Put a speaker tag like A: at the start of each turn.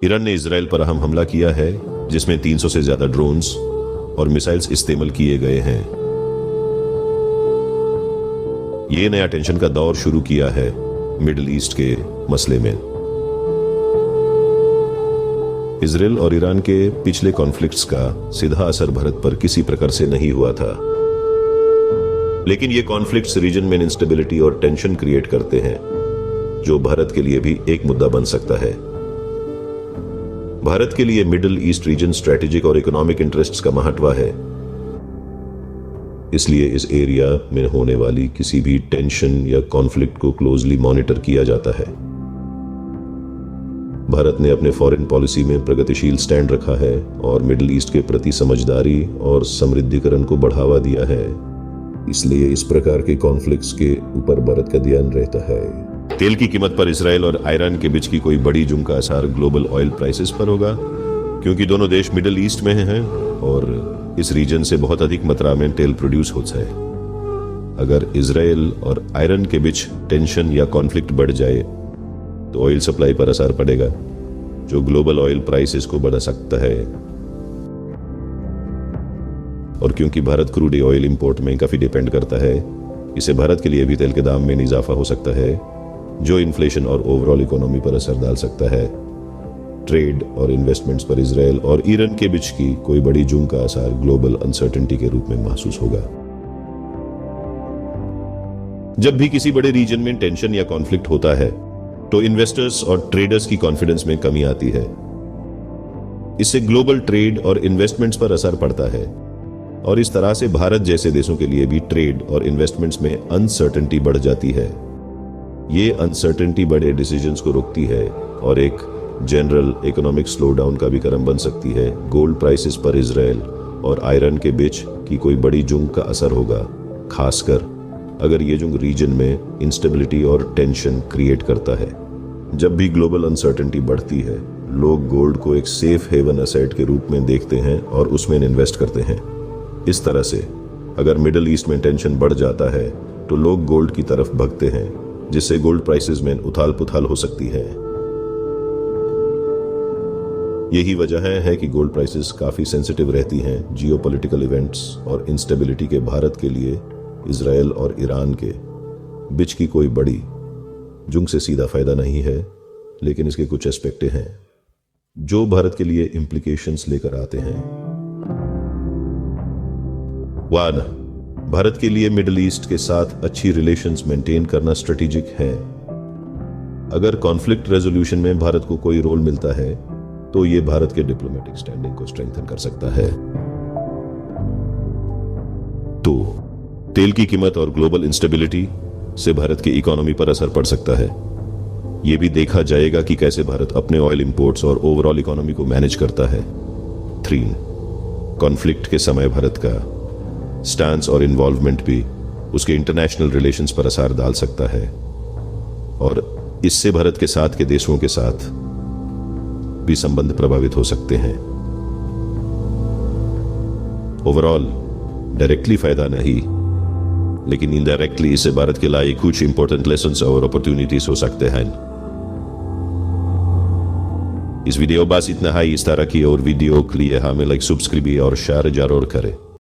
A: Iran ने Israel पर अहम हमला किया है जिसमें 300 से ज्यादा ड्रोन्स और मिसाइल्स इस्तेमाल किए गए हैं। ये नया टेंशन का दौर शुरू किया है मिडिल ईस्ट के मसले में। इजराइल और ईरान के पिछले कॉन्फ्लिक्ट्स का सीधा असर भारत पर किसी प्रकार से नहीं हुआ था, लेकिन ये कॉन्फ्लिक्ट्स रीजन में इंस्टेबिलिटी और टेंशन क्रिएट करते हैं जो भारत के लिए भी एक मुद्दा बन सकता है। भारत के लिए मिडिल ईस्ट रीजन स्ट्रेटेजिक और इकोनॉमिक इंटरेस्ट्स का महत्व है, इसलिए इस एरिया में होने वाली किसी भी टेंशन या कॉन्फ्लिक्ट को क्लोजली मॉनिटर किया जाता है। भारत ने अपने फॉरेन पॉलिसी में प्रगतिशील स्टैंड रखा है और मिडिल ईस्ट के प्रति समझदारी और समृद्धिकरण को बढ़ावा दिया है, इसलिए इस प्रकार के कॉन्फ्लिक्ट्स के ऊपर भारत का ध्यान रहता है। तेल की कीमत पर इजराइल और ईरान के बीच की कोई बड़ी जंग का असर ग्लोबल ऑयल प्राइसेस पर होगा, क्योंकि दोनों देश मिडिल ईस्ट में हैं और इस रीजन से बहुत अधिक मात्रा में तेल प्रोड्यूस होता है। अगर इजराइल और ईरान के बीच टेंशन या कॉन्फ्लिक्ट बढ़ जाए तो ऑयल सप्लाई पर असर पड़ेगा, जो ग्लोबल ऑयल प्राइसेस को बढ़ा सकता है। और क्योंकि भारत क्रूड ऑयल इंपोर्ट में काफी डिपेंड करता है, इससे भारत के लिए भी तेल के दाम में इजाफा हो सकता है, जो इन्फ्लेशन और ओवरऑल इकोनॉमी पर असर डाल सकता है। ट्रेड और इन्वेस्टमेंट्स पर इजराइल और ईरान के बीच की कोई बड़ी जंग का असर ग्लोबल अनसर्टेनिटी के रूप में महसूस होगा। जब भी किसी बड़े रीजन में टेंशन या कॉन्फ्लिक्ट होता है तो इन्वेस्टर्स और ट्रेडर्स की कॉन्फिडेंस में कमी आती है। इससे ग्लोबल ट्रेड और इन्वेस्टमेंट्स पर असर पड़ता है और इस तरह से भारत जैसे देशों के लिए भी ट्रेड और इन्वेस्टमेंट्स में अनसर्टेनिटी बढ़ जाती है। ये अनसर्टेनिटी बड़े डिसीजंस को रोकती है और एक जनरल इकोनॉमिक स्लोडाउन का भी कारण बन सकती है। गोल्ड प्राइसेस पर इजराइल और ईरान के बीच की कोई बड़ी जंग का असर होगा, खासकर अगर ये जंग रीजन में इंस्टेबिलिटी और टेंशन क्रिएट करता है। जब भी ग्लोबल अनसर्टेनिटी बढ़ती है, लोग गोल्ड को एक सेफ हेवन एसेट के रूप में देखते हैं और उसमें इन्वेस्ट करते हैं। इस तरह से अगर मिडिल ईस्ट में टेंशन बढ़ जाता है तो लोग गोल्ड की तरफ भगते हैं, जिससे गोल्ड प्राइसेस में उथाल पुथाल हो सकती है। यही वजह है कि गोल्ड प्राइसेस काफी सेंसिटिव रहती हैं जियोपॉलिटिकल इवेंट्स और इंस्टेबिलिटी के। भारत के लिए इजराइल और ईरान के बीच की कोई बड़ी जंग से सीधा फायदा नहीं है, लेकिन इसके कुछ एस्पेक्ट हैं जो भारत के लिए इंप्लीकेशंस लेकर आते हैं। 1. भारत के लिए मिडिल ईस्ट के साथ अच्छी रिलेशंस मेंटेन करना स्ट्रेटेजिक है। अगर कॉन्फ्लिक्ट रेजोल्यूशन में भारत को कोई रोल मिलता है तो यह भारत के डिप्लोमेटिक स्टैंडिंग को स्ट्रेंथन कर सकता है। तो तेल की कीमत और ग्लोबल इंस्टेबिलिटी से भारत की इकोनॉमी पर असर पड़ सकता है। यह भी देखा जाएगा कि कैसे भारत अपने ऑयल इंपोर्ट्स और ओवरऑल इकोनॉमी को मैनेज करता है। 3. कॉन्फ्लिक्ट के समय भारत का स्टैंस और इन्वॉल्वमेंट भी उसके इंटरनेशनल रिलेशंस पर असर डाल सकता है और इससे भारत के साथ के देशों के साथ भी संबंध प्रभावित हो सकते हैं। ओवरऑल डायरेक्टली फायदा नहीं, लेकिन इनडायरेक्टली इससे भारत के लिए कुछ इंपॉर्टेंट लेसन्स और अपॉर्चुनिटीज हो सकते हैं। इस वीडियो बस इतना है। इस तरह की और वीडियो के लिए हमें लाइक, सब्सक्राइब और शेयर जरूर करें।